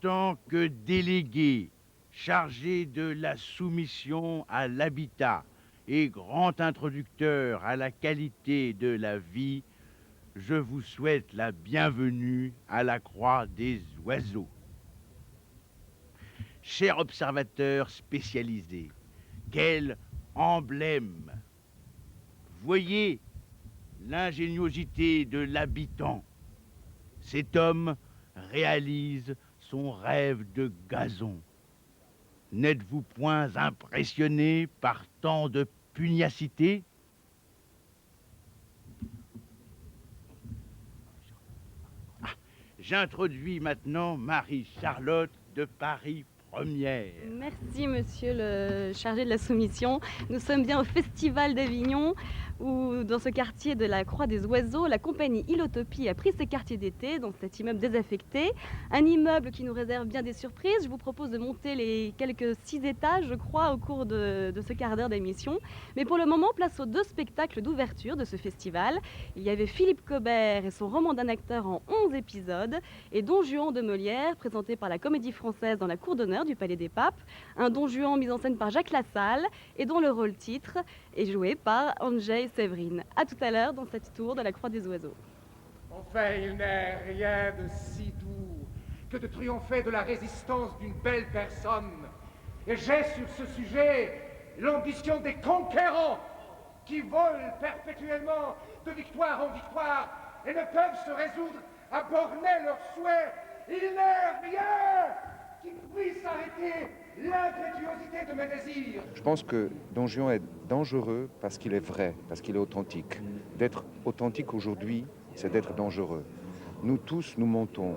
tant que délégué chargé de la soumission à l'habitat et grand introducteur à la qualité de la vie, je vous souhaite la bienvenue à la Croix des Oiseaux. Chers observateurs spécialisés, quel emblème! Voyez l'ingéniosité de l'habitant. Cet homme réalise son rêve de gazon. N'êtes-vous point impressionné par tant de pugnacité? J'introduis maintenant Marie-Charlotte de Paris Première. Merci, monsieur le chargé de la soumission. Nous sommes bien au Festival d'Avignon, où dans ce quartier de la Croix des Oiseaux, la compagnie Ilotopie a pris ses quartiers d'été dans cet immeuble désaffecté. Un immeuble qui nous réserve bien des surprises. Je vous propose de monter les quelques 6 étages, je crois, au cours de ce quart d'heure d'émission. Mais pour le moment, place aux 2 spectacles d'ouverture de ce festival. Il y avait Philippe Cobert et son roman d'un acteur en 11 épisodes, et Don Juan de Molière, présenté par la Comédie Française dans la cour d'honneur du Palais des Papes, un Don Juan mis en scène par Jacques Lassalle et dont le rôle titre est joué par Andrzej Severin. A tout à l'heure dans cette tour de la Croix des Oiseaux. Enfin, il n'est rien de si doux que de triompher de la résistance d'une belle personne. Et j'ai sur ce sujet l'ambition des conquérants qui volent perpétuellement de victoire en victoire et ne peuvent se résoudre à borner leurs souhaits. Il n'est rien qui puisse arrêter l'impétuosité de mes désirs. Je pense que Don Juan est dangereux parce qu'il est vrai, parce qu'il est authentique. D'être authentique aujourd'hui, c'est d'être dangereux. Nous tous, nous mentons.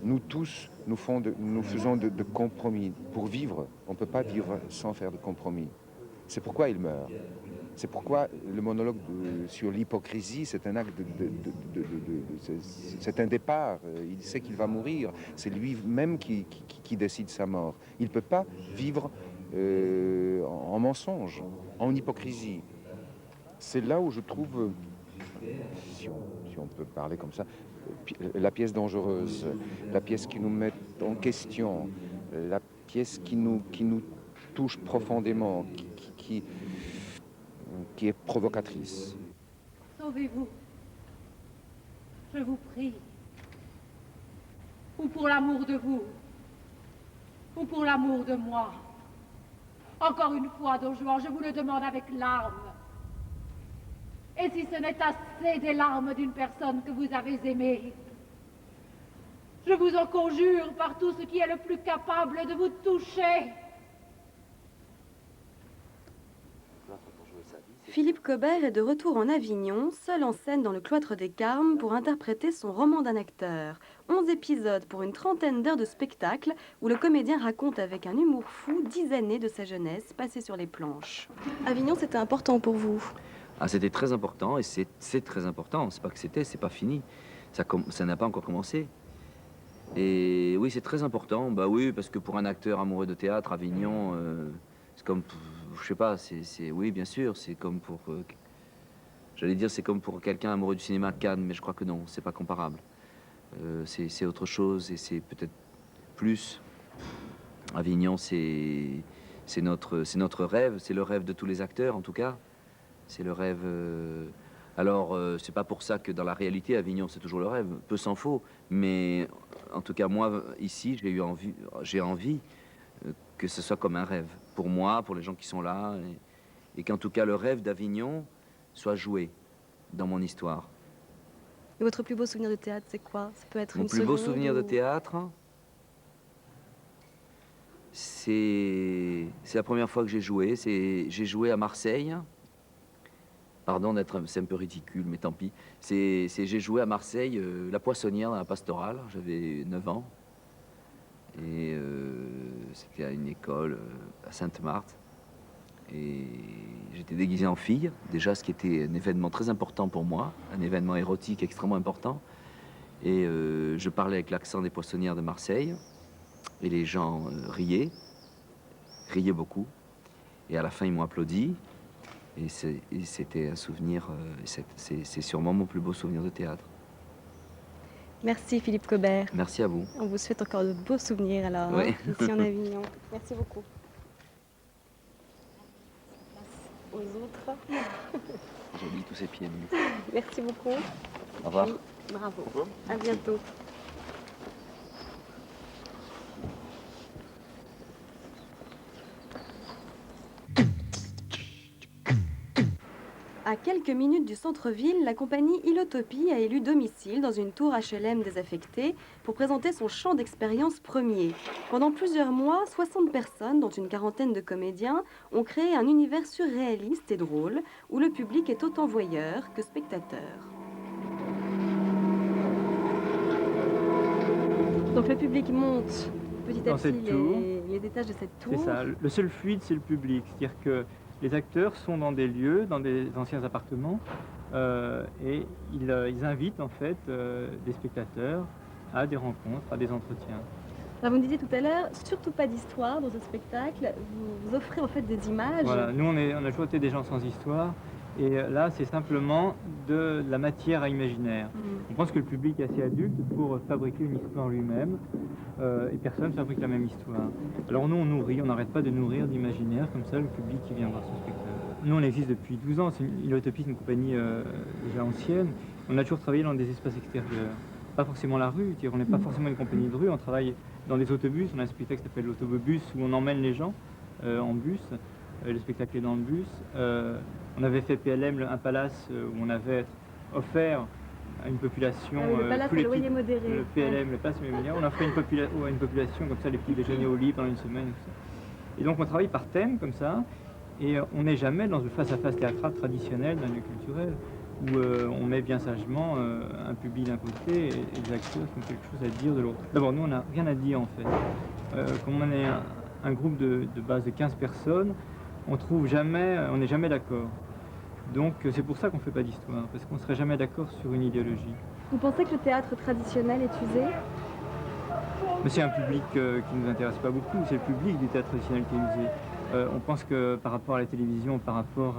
Nous tous, nous faisons de compromis. Pour vivre, on ne peut pas vivre sans faire de compromis. C'est pourquoi il meurt. C'est pourquoi le monologue sur l'hypocrisie, c'est un acte c'est un départ. Il sait qu'il va mourir. C'est lui-même qui décide sa mort. Il ne peut pas vivre en mensonge, en hypocrisie. C'est là où je trouve, si on peut parler comme ça, la pièce dangereuse, la pièce qui nous met en question, la pièce qui nous touche profondément, qui est provocatrice. Sauvez-vous, je vous prie, ou pour l'amour de vous, ou pour l'amour de moi. Encore une fois, Don Juan, je vous le demande avec larmes. Et si ce n'est assez des larmes d'une personne que vous avez aimée, je vous en conjure par tout ce qui est le plus capable de vous toucher. Philippe Cobert est de retour en Avignon, seul en scène dans le cloître des Carmes pour interpréter son roman d'un acteur. 11 épisodes pour une trentaine d'heures de spectacle où le comédien raconte avec un humour fou 10 années de sa jeunesse passées sur les planches. Avignon, c'était important pour vous? Ah, c'était très important et c'est très important. C'est pas que c'était, c'est pas fini. Ça n'a pas encore commencé. Et oui, c'est très important. Bah oui, parce que pour un acteur amoureux de théâtre, Avignon, c'est comme, je sais pas, oui, bien sûr, c'est comme pour, j'allais dire, c'est comme pour quelqu'un amoureux du cinéma, Cannes, mais je crois que non, c'est pas comparable. C'est autre chose et c'est peut-être plus. Avignon, c'est notre rêve, c'est le rêve de tous les acteurs, en tout cas. C'est le rêve. Alors, c'est pas pour ça que dans la réalité, Avignon, c'est toujours le rêve. Peu s'en faut. Mais en tout cas, moi, ici, j'ai envie que ce soit comme un rêve. Pour moi, pour les gens qui sont là. Et qu'en tout cas, le rêve d'Avignon soit joué dans mon histoire. Et votre plus beau souvenir de théâtre, c'est quoi? Ça peut être Mon une plus beau seconde souvenir ou... de théâtre, c'est la première fois que j'ai joué. J'ai joué à Marseille. Pardon c'est un peu ridicule, mais tant pis. J'ai joué à Marseille, La Poissonnière dans la Pastorale, j'avais 9 ans. Et c'était à une école à Sainte-Marthe. Et j'étais déguisé en fille, déjà ce qui était un événement très important pour moi, un événement érotique extrêmement important. Et je parlais avec l'accent des poissonnières de Marseille. Et les gens riaient beaucoup. Et à la fin, ils m'ont applaudi. Et c'était un souvenir, c'est sûrement mon plus beau souvenir de théâtre. Merci Philippe Cobert. Merci à vous. On vous souhaite encore de beaux souvenirs alors, Oui. ici en Avignon. Merci beaucoup. Aux autres. J'ai mis tous ces pieds nus. Merci beaucoup. Au revoir. Oui, bravo. À bientôt. À quelques minutes du centre-ville, la compagnie Ilotopie a élu domicile dans une tour HLM désaffectée pour présenter son champ d'expérience premier. Pendant plusieurs mois, 60 personnes, dont une quarantaine de comédiens, ont créé un univers surréaliste et drôle où le public est autant voyeur que spectateur. Donc le public monte petit à Dans petit cette tour. les étages de cette tour. C'est ça. Le seul fluide, c'est le public. C'est-à-dire que les acteurs sont dans des lieux, dans des anciens appartements, et ils invitent en fait des spectateurs à des rencontres, à des entretiens. Alors, vous me disiez tout à l'heure, surtout pas d'histoire dans ce spectacle. Vous offrez en fait des images. Voilà. Nous, on a toujours été des gens sans histoire, et là, c'est simplement de la matière à imaginaire. On pense que le public est assez adulte pour fabriquer une histoire lui-même, et personne ne fabrique la même histoire. Alors nous, on nourrit, on n'arrête pas de nourrir d'imaginaire, comme ça, le public qui vient voir ce spectacle. Nous, on existe depuis 12 ans, Ilotopie, c'est une compagnie déjà ancienne. On a toujours travaillé dans des espaces extérieurs, pas forcément la rue, on n'est pas forcément une compagnie de rue, on travaille dans des autobus, on a un spectacle qui s'appelle l'autobus, où on emmène les gens en bus, le spectacle est dans le bus. On avait fait PLM, un palace où on avait offert à une population. Le palace tous à les loyer petits- modéré. Le PLM, le palace à loyer modéré. On a fait une population comme ça, les petits déjeuners au lit pendant une semaine. Et, tout ça. Et donc on travaille par thème comme ça, et on n'est jamais dans le face-à-face théâtral traditionnel d'un lieu culturel, où on met bien sagement un public d'un côté et des acteurs qui ont quelque chose à dire de l'autre. D'abord, nous, on n'a rien à dire en fait. Comme on est un groupe de base de 15 personnes, on n'est jamais d'accord. Donc c'est pour ça qu'on ne fait pas d'histoire, parce qu'on ne serait jamais d'accord sur une idéologie. Vous pensez que le théâtre traditionnel est usé? Mais c'est un public qui ne nous intéresse pas beaucoup, c'est le public du théâtre traditionnel qui est usé. On pense que par rapport à la télévision, par rapport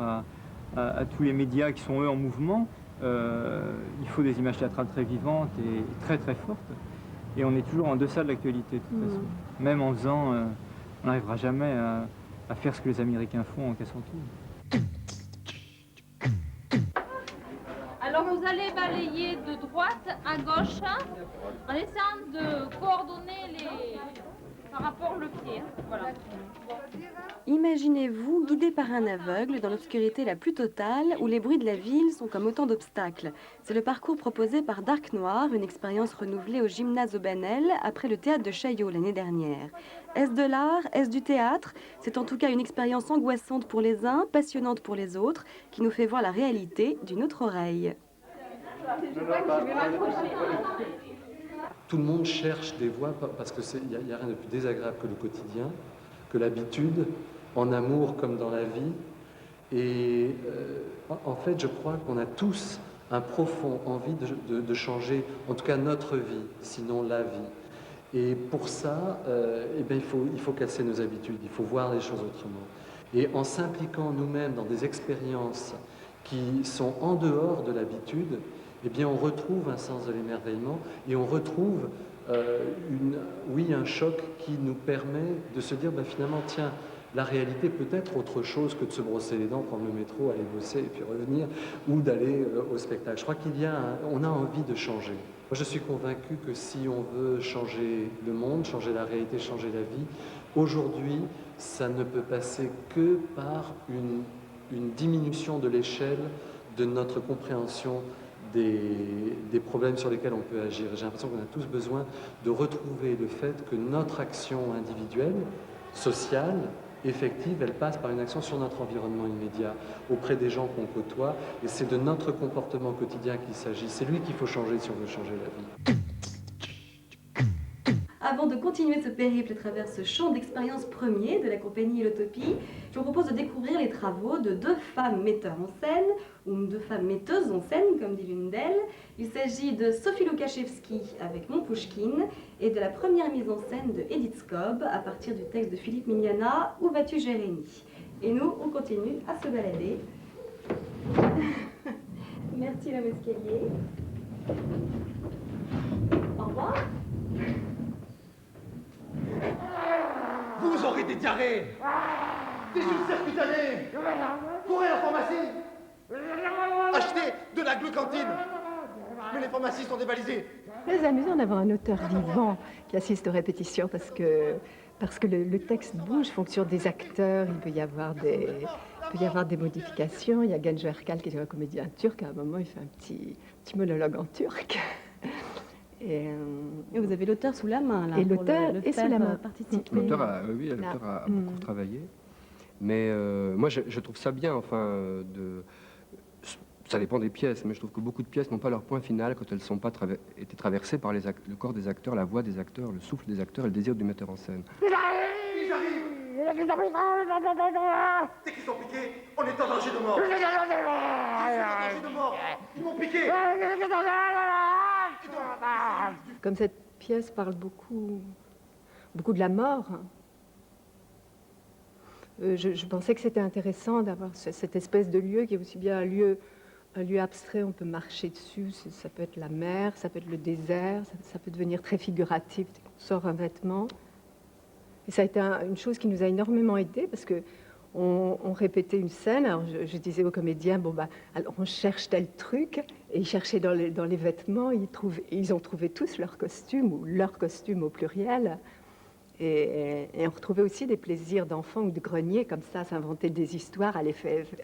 à tous les médias qui sont eux en mouvement, il faut des images théâtrales très vivantes et très très fortes. Et on est toujours en deçà de l'actualité de toute façon. Même en faisant, on n'arrivera jamais à faire ce que les Américains font en cassant tout. Alors vous allez balayer de droite à gauche en essayant de coordonner par rapport au pied. Voilà. Imaginez-vous guidé par un aveugle dans l'obscurité la plus totale où les bruits de la ville sont comme autant d'obstacles. C'est le parcours proposé par Dark Noir, une expérience renouvelée au gymnase Aubanel après le théâtre de Chaillot l'année dernière. Est-ce de l'art? Est-ce du théâtre? C'est en tout cas une expérience angoissante pour les uns, passionnante pour les autres, qui nous fait voir la réalité d'une autre oreille. Tout le monde cherche des voies parce qu'il n'y a rien de plus désagréable que le quotidien, que l'habitude, en amour comme dans la vie. Et en fait, je crois qu'on a tous un profond envie de changer, en tout cas notre vie, sinon la vie. Et pour ça, eh bien, il faut casser nos habitudes, il faut voir les choses autrement. Et en s'impliquant nous-mêmes dans des expériences qui sont en dehors de l'habitude, eh bien, on retrouve un sens de l'émerveillement et on retrouve un choc qui nous permet de se dire, ben, finalement, tiens, la réalité peut être autre chose que de se brosser les dents, prendre le métro, aller bosser et puis revenir, ou d'aller au spectacle. Je crois on a envie de changer. Moi, je suis convaincu que si on veut changer le monde, changer la réalité, changer la vie, aujourd'hui, ça ne peut passer que par une diminution de l'échelle de notre compréhension des problèmes sur lesquels on peut agir. J'ai l'impression qu'on a tous besoin de retrouver le fait que notre action individuelle, sociale, effective, elle passe par une action sur notre environnement immédiat, auprès des gens qu'on côtoie, et c'est de notre comportement quotidien qu'il s'agit. C'est lui qu'il faut changer si on veut changer la vie. Avant de continuer ce périple à travers ce champ d'expérience premier de la compagnie Ilotopie, je vous propose de découvrir les travaux de deux femmes metteurs en scène, ou deux femmes metteuses en scène, comme dit l'une d'elles. Il s'agit de Sophie Loukachevski avec Mon Pouchkine et de la première mise en scène de Edith Scobb à partir du texte de Philippe Mignana, Où vas-tu, Jérémie? Et nous, on continue à se balader. Merci l'homme escalier. Au revoir. Vous aurez des diarrhées, des ulcères cutanés. Courez à la pharmacie. Achetez de la glucantine. Mais les pharmacies sont dévalisées. C'est amusant d'avoir un auteur vivant qui assiste aux répétitions parce que le texte bouge en fonction des acteurs. Il peut y avoir des modifications. Il y a Genco Erkal qui est un comédien turc. À un moment, il fait un petit monologue en turc. Et vous avez l'auteur sous la main, là, et pour l'auteur est sous la main. Participer. L'auteur a beaucoup travaillé. Mais moi, je trouve ça bien, enfin, ça dépend des pièces, mais je trouve que beaucoup de pièces n'ont pas leur point final quand elles n'ont pas été traversées par le corps des acteurs, la voix des acteurs, le souffle des acteurs et le désir du metteur en scène. Ils arrivent. Dès qu'ils sont piqués, on est en danger de mort. Je suis en danger de mort. Ils m'ont piqué. Comme cette pièce parle beaucoup de la mort, je pensais que c'était intéressant d'avoir cette espèce de lieu qui est aussi bien un lieu abstrait, on peut marcher dessus, ça peut être la mer, ça peut être le désert, ça peut devenir très figuratif, on sort un vêtement. Et ça a été une chose qui nous a énormément aidé parce que on répétait une scène. Alors je disais aux comédiens, alors on cherche tel truc, et ils cherchaient dans les vêtements, ils ont trouvé tous leur costume, ou leur costume au pluriel. Et on retrouvait aussi des plaisirs d'enfants ou de grenier, comme ça, s'inventer des histoires, à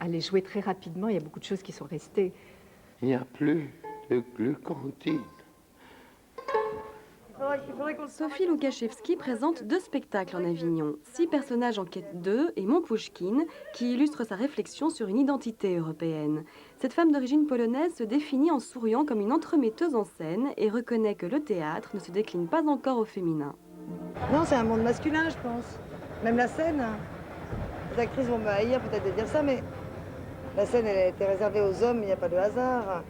les jouer très rapidement. Il y a beaucoup de choses qui sont restées. Il n'y a plus de glucantine. Sophie Loukachevski présente 2 spectacles en Avignon, 6 personnages en quête d'eux et Mon Pouchkine, qui illustre sa réflexion sur une identité européenne. Cette femme d'origine polonaise se définit en souriant comme une entremetteuse en scène et reconnaît que le théâtre ne se décline pas encore au féminin. Non, c'est un monde masculin, je pense. Même la scène. Les actrices vont me haïr peut-être de dire ça, mais la scène, elle a été réservée aux hommes, il n'y a pas de hasard.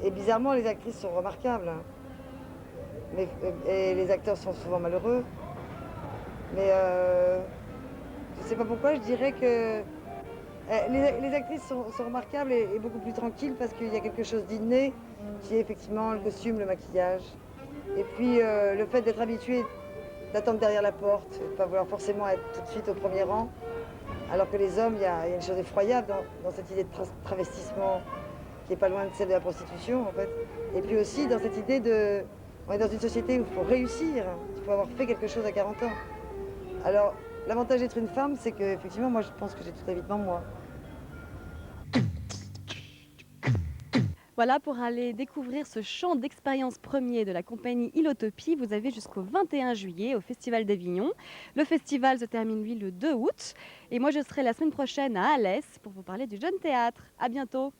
Et bizarrement, les actrices sont remarquables. Et les acteurs sont souvent malheureux. Mais je ne sais pas pourquoi, je dirais que les actrices sont remarquables et beaucoup plus tranquilles parce qu'il y a quelque chose d'inné qui est effectivement le costume, le maquillage. Et puis le fait d'être habitué d'attendre derrière la porte, de ne pas vouloir forcément être tout de suite au premier rang. Alors que les hommes, il y a une chose effroyable dans cette idée de travestissement qui n'est pas loin de celle de la prostitution, en fait. Et puis aussi dans cette idée de... On est dans une société où il faut réussir, il faut avoir fait quelque chose à 40 ans. Alors, l'avantage d'être une femme, c'est que, effectivement, moi, je pense que j'ai tout évitement moi. Voilà, pour aller découvrir ce champ d'expérience premier de la compagnie Ilotopie, vous avez jusqu'au 21 juillet au Festival d'Avignon. Le festival se termine, lui, le 2 août. Et moi, je serai la semaine prochaine à Alès pour vous parler du Jeune Théâtre. À bientôt.